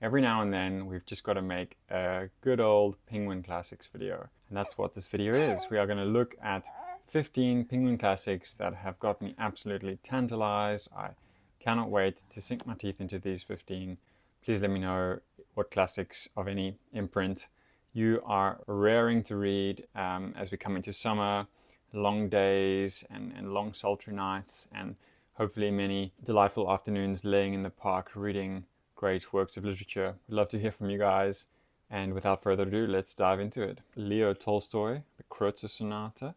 every now and then we've just got to make a good old Penguin Classics video. And that's what this video is. We are going to look at 15 Penguin Classics that have got me absolutely tantalized. I cannot wait to sink my teeth into these 15. Please let me know what classics of any imprint you are raring to read as we come into summer, long days and long sultry nights, and hopefully many delightful afternoons laying in the park reading great works of literature. We'd love to hear from you guys, and without further ado, let's dive into it. Leo Tolstoy, the Kreutzer Sonata.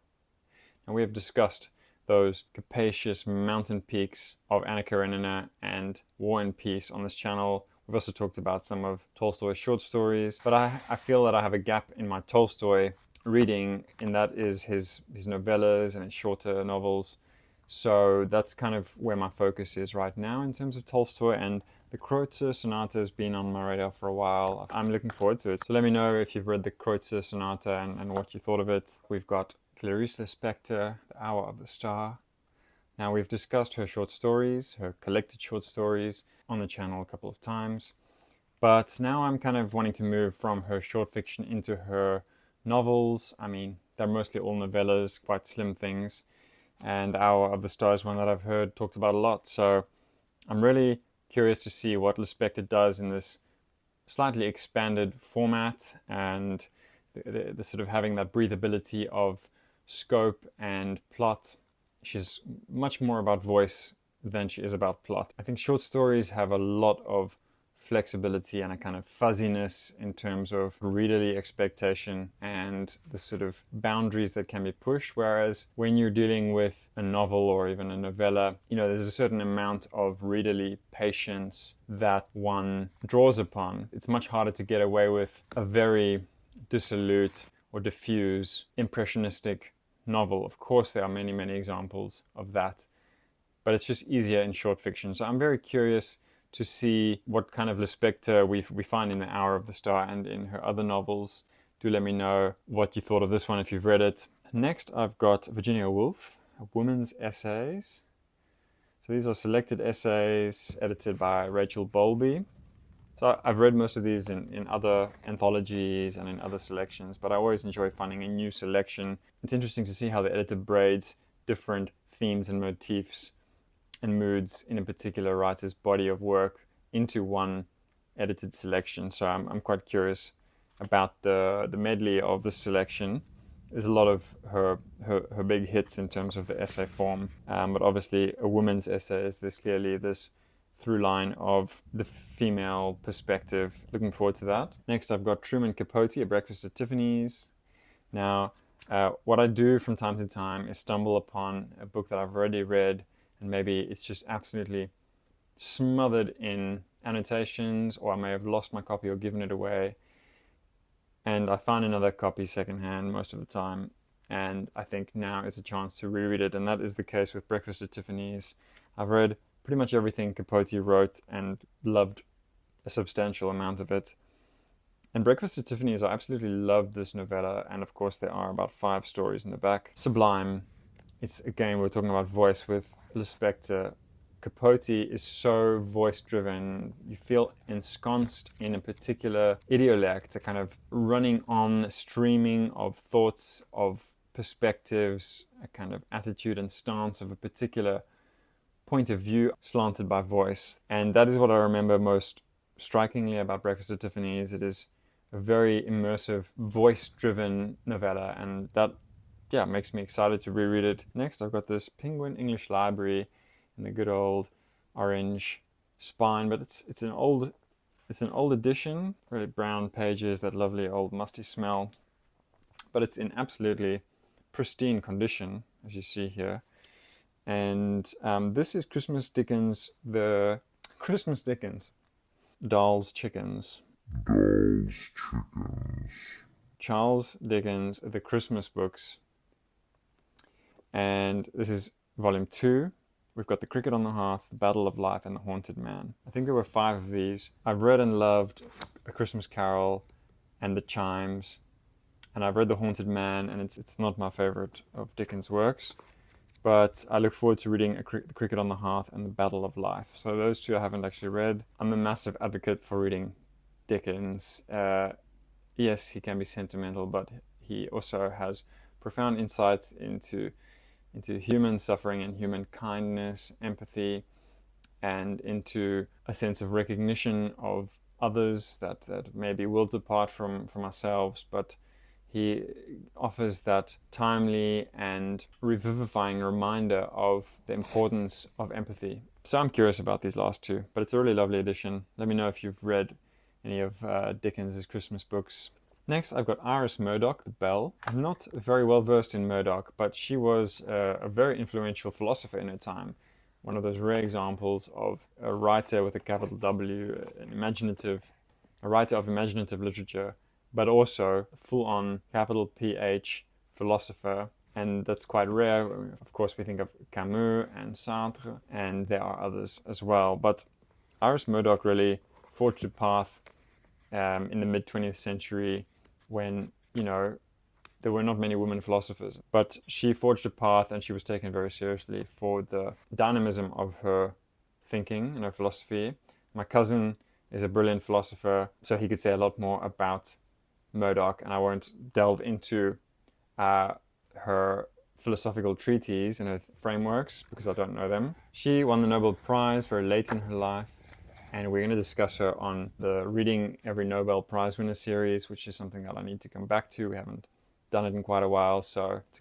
And we have discussed those capacious mountain peaks of Anna Karenina and War and Peace on this channel. We've also talked about some of Tolstoy's short stories, but I feel that I have a gap in my Tolstoy reading, and that is his novellas and his shorter novels. So that's kind of where my focus is right now in terms of Tolstoy, and the Kreutzer Sonata has been on my radar for a while. I'm looking forward to it. So let me know if you've read the Kreutzer Sonata and what you thought of it. We've got Iris Murdoch, The Hour of the Star. Now, we've discussed her short stories, her collected short stories on the channel a couple of times, but now I'm kind of wanting to move from her short fiction into her novels. I mean, they're mostly all novellas, quite slim things, and The Hour of the Star is one that I've heard talked about a lot, so I'm really curious to see what Lispector does in this slightly expanded format, and the sort of having that breathability of scope and plot. She's much more about voice than she is about plot. I think short stories have a lot of flexibility and a kind of fuzziness in terms of readerly expectation and the sort of boundaries that can be pushed, whereas when you're dealing with a novel or even a novella, you know, there's a certain amount of readerly patience that one draws upon. It's much harder to get away with a very dissolute or diffuse impressionistic novel. Of course, there are many, many examples of that, but it's just easier in short fiction. So I'm very curious to see what kind of Lispector we find in The Hour of the Star and in her other novels. Do let me know what you thought of this one if you've read it. Next, I've got Virginia Woolf, Women's Essays. So these are selected essays edited by Rachel Bowlby. So I've read most of these in other anthologies and in other selections, but I always enjoy finding a new selection. It's interesting to see how the editor braids different themes and motifs and moods in a particular writer's body of work into one edited selection. So I'm quite curious about the medley of this selection. There's a lot of her big hits in terms of the essay form, but obviously a woman's essays, there's clearly this through line of the female perspective. Looking forward to that. Next, I've got Truman Capote, A Breakfast at Tiffany's. Now, what I do from time to time is stumble upon a book that I've already read, and maybe it's just absolutely smothered in annotations, or I may have lost my copy or given it away, and I find another copy secondhand most of the time, and I think now is a chance to reread it, and that is the case with Breakfast at Tiffany's. I've read pretty much everything Capote wrote and loved a substantial amount of it. And Breakfast at Tiffany's, I absolutely loved this novella, and of course there are about 5 stories in the back. Sublime. It's, again, we're talking about voice with Lispector. Capote is so voice-driven. You feel ensconced in a particular idiolect, a kind of running on streaming of thoughts, of perspectives, a kind of attitude and stance of a particular point of view slanted by voice. And that is what I remember most strikingly about Breakfast at Tiffany's. It is a very immersive, voice-driven novella, and that, yeah, makes me excited to reread it. Next, I've got this Penguin English Library in the good old orange spine, but it's an old edition, really brown pages, that lovely old musty smell, but it's in absolutely pristine condition, as you see here. And this is Christmas Dickens, Dolls Chickens. Charles Dickens, The Christmas Books. And this is volume 2. We've got The Cricket on the Hearth, The Battle of Life, and The Haunted Man. I think there were 5 of these. I've read and loved A Christmas Carol and The Chimes, and I've read The Haunted Man, and it's not my favorite of Dickens' works. But I look forward to reading The Cricket on the Hearth and The Battle of Life. So those 2 I haven't actually read. I'm a massive advocate for reading Dickens. Yes, he can be sentimental, but he also has profound insights into human suffering and human kindness, empathy, and into a sense of recognition of others that may be worlds apart from ourselves, but he offers that timely and revivifying reminder of the importance of empathy. So I'm curious about these last two, but it's a really lovely edition. Let me know if you've read any of Dickens's Christmas books. Next, I've got Iris Murdoch, The Bell. I'm not very well versed in Murdoch, but she was a very influential philosopher in her time. One of those rare examples of a writer with a capital W, a writer of imaginative literature, but also full-on capital PH philosopher. And that's quite rare. Of course, we think of Camus and Sartre, and there are others as well. But Iris Murdoch really forged a path in the mid-20th century when, there were not many women philosophers. But she forged a path, and she was taken very seriously for the dynamism of her thinking and her philosophy. My cousin is a brilliant philosopher, so he could say a lot more about Murdoch, and I won't delve into her philosophical treatises and her frameworks because I don't know them. She won the Nobel Prize very late in her life, and we're going to discuss her on the Reading Every Nobel Prize Winner series, which is something that I need to come back to. We haven't done it in quite a while, so it's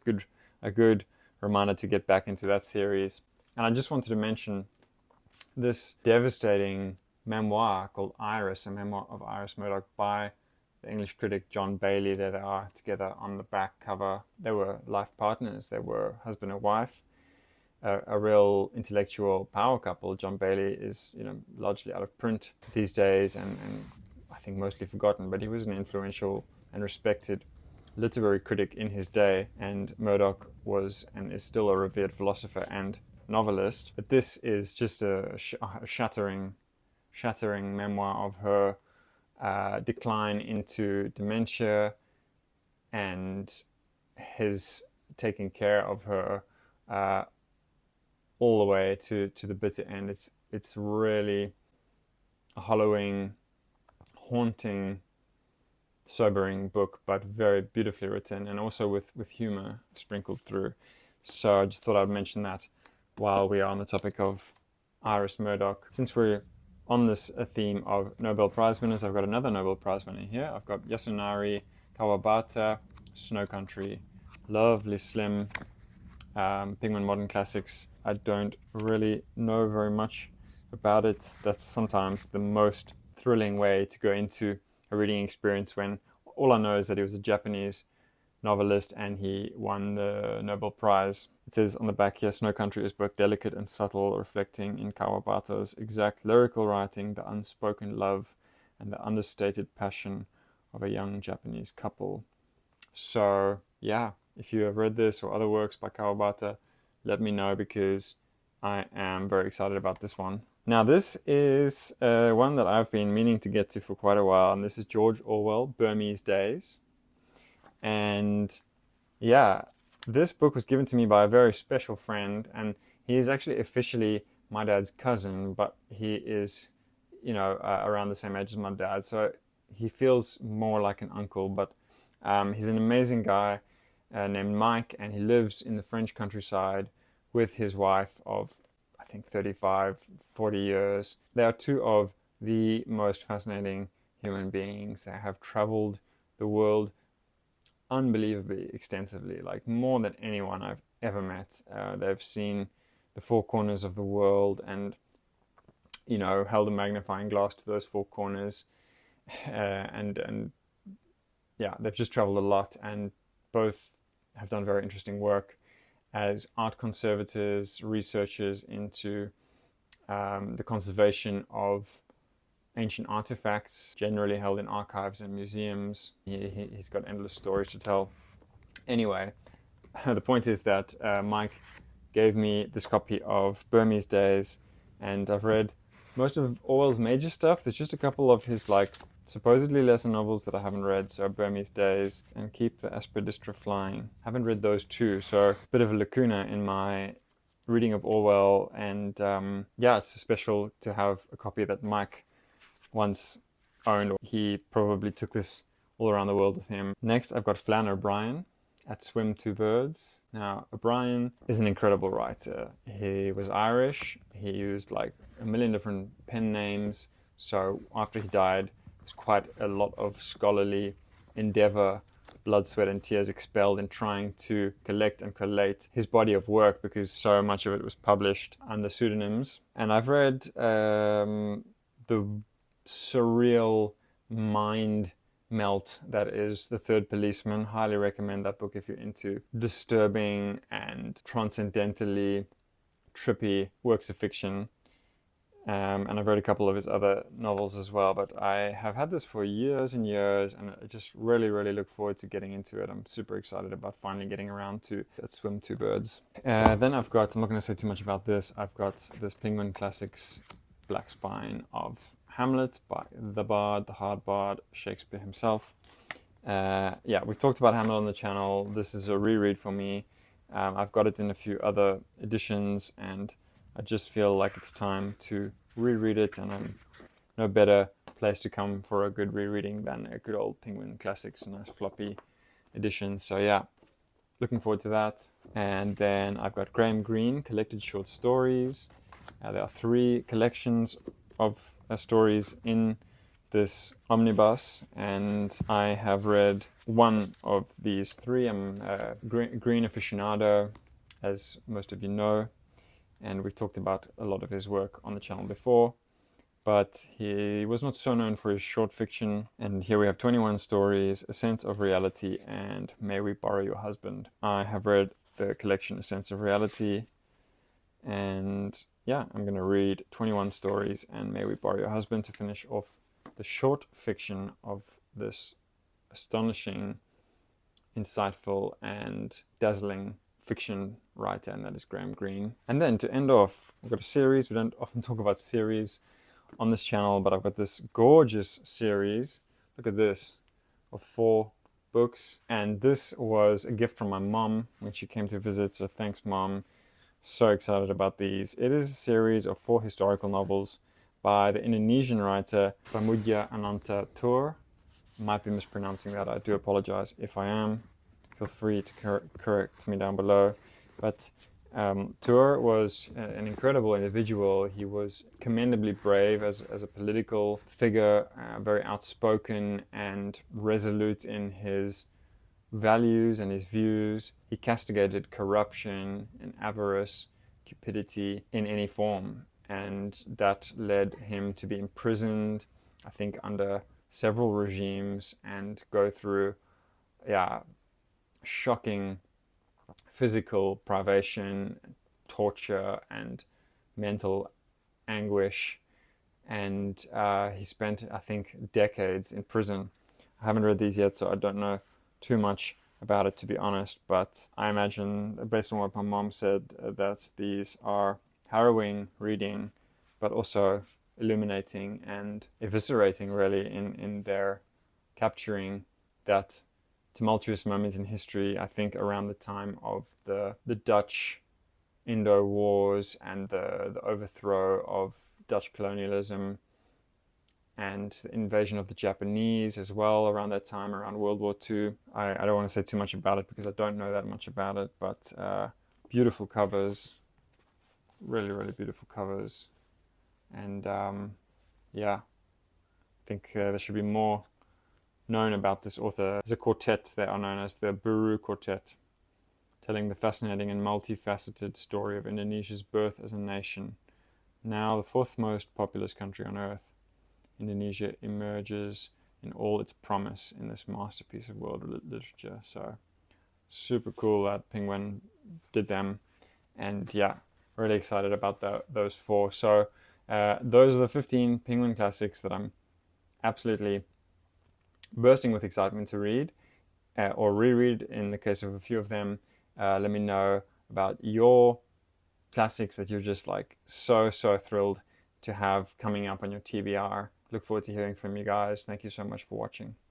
a good reminder to get back into that series. And I just wanted to mention this devastating memoir called Iris, a memoir of Iris Murdoch by the English critic John Bailey. There they are together on the back cover. They were life partners. They were husband and wife, a real intellectual power couple. John Bailey is, largely out of print these days and I think mostly forgotten, but he was an influential and respected literary critic in his day, and Murdoch was and is still a revered philosopher and novelist. But this is just a shattering memoir of her decline into dementia and his taking care of her all the way to the bitter end. It's really a hollowing, haunting, sobering book, but very beautifully written, and also with humor sprinkled through. So I just thought I'd mention that while we are on the topic of Iris Murdoch. Since we're on this theme of Nobel Prize winners, I've got another Nobel Prize winner here. I've got Yasunari Kawabata, Snow Country. Lovely, slim Penguin Modern Classics. I don't really know very much about it. That's sometimes the most thrilling way to go into a reading experience, when all I know is that he was a Japanese novelist and he won the Nobel Prize. It says on the back here, Snow Country is both delicate and subtle, reflecting in Kawabata's exact lyrical writing the unspoken love and the understated passion of a young Japanese couple. So yeah, if you have read this or other works by Kawabata, let me know, because I am very excited about this one. Now this is one that I've been meaning to get to for quite a while, and this is George Orwell, Burmese Days. And yeah, this book was given to me by a very special friend, and he is actually officially my dad's cousin, but he is, around the same age as my dad, so he feels more like an uncle. But he's an amazing guy named Mike, and he lives in the French countryside with his wife of, I think, 35, 40 years. They are two of the most fascinating human beings. They have traveled the world unbelievably extensively, like more than anyone I've ever met. They've seen the four corners of the world and, held a magnifying glass to those four corners. And yeah, they've just traveled a lot, and both have done very interesting work as art conservators, researchers into the conservation of ancient artifacts, generally held in archives and museums. He's got endless stories to tell. Anyway, the point is that Mike gave me this copy of Burmese Days, and I've read most of Orwell's major stuff. There's just a couple of his supposedly lesser novels that I haven't read, so Burmese Days and Keep the Aspidistra Flying. Haven't read those two, so a bit of a lacuna in my reading of Orwell, and yeah, it's special to have a copy that Mike once owned. He probably took this all around the world with him. Next, I've got Flann O'Brien at Swim Two Birds. Now, O'Brien is an incredible writer. He was Irish. He used like a million different pen names. So after he died, it was quite a lot of scholarly endeavor, blood, sweat, and tears expelled in trying to collect and collate his body of work, because so much of it was published under pseudonyms. And I've read the surreal mind melt that is The Third Policeman. Highly recommend that book if you're into disturbing and transcendentally trippy works of fiction. And I've read a couple of his other novels as well, but I have had this for years and years, and I just really look forward to getting into it. I'm super excited about finally getting around to Swim Two Birds. Then I've got, I'm not going to say too much about this, I've got this Penguin Classics Black Spine of Hamlet by the Bard, the Hard Bard, Shakespeare himself. Yeah, we've talked about Hamlet on the channel. This is a reread for me. I've got it in a few other editions, and I just feel like it's time to reread it, and I'm no better place to come for a good rereading than a good old Penguin Classics, a nice floppy edition. So yeah, looking forward to that. And then I've got Greene, Collected Short Stories. There are 3 collections of stories in this omnibus, and I have read one of these 3. I'm a Greene aficionado, as most of you know, and we've talked about a lot of his work on the channel before, but he was not so known for his short fiction. And here we have 21 Stories, A Sense of Reality, and May We Borrow Your Husband. I have read the collection A Sense of Reality, and yeah, I'm going to read 21 Stories and May We Borrow Your Husband to finish off the short fiction of this astonishing, insightful, and dazzling fiction writer, and that is Greene. And then to end off, I've got a series. We don't often talk about series on this channel, but I've got this gorgeous series. Look at this, of 4 books. And this was a gift from my mom when she came to visit, so thanks, Mom. So excited about these. It is a series of 4 historical novels by the Indonesian writer Pramudia Ananta Toer. Might be mispronouncing that. I do apologize if I am. Feel free to correct me down below. But Toer was an incredible individual. He was commendably brave as a political figure, very outspoken and resolute in his values and his views. He castigated corruption and avarice, cupidity in any form, and that led him to be imprisoned, I think, under several regimes, and go through shocking physical privation, torture, and mental anguish. And he spent, I think, decades in prison. I haven't read these yet, so I don't know too much about it, to be honest, but I imagine, based on what my mom said, that these are harrowing reading, but also illuminating and eviscerating, really, in their capturing that tumultuous moment in history, I think around the time of the Dutch Indo Wars and the overthrow of Dutch colonialism, and the invasion of the Japanese as well around that time, around World War II. I don't want to say too much about it because I don't know that much about it, but beautiful covers, really beautiful covers. And yeah, I think there should be more known about this author. There's a quartet that are known as the Buru Quartet, telling the fascinating and multifaceted story of Indonesia's birth as a nation. Now the 4th most populous country on earth, Indonesia emerges in all its promise in this masterpiece of world literature. So super cool that Penguin did them, and yeah, really excited about those 4. So those are the 15 Penguin classics that I'm absolutely bursting with excitement to read or reread in the case of a few of them. Let me know about your classics that you're just like so thrilled to have coming up on your TBR. Look forward to hearing from you guys. Thank you so much for watching.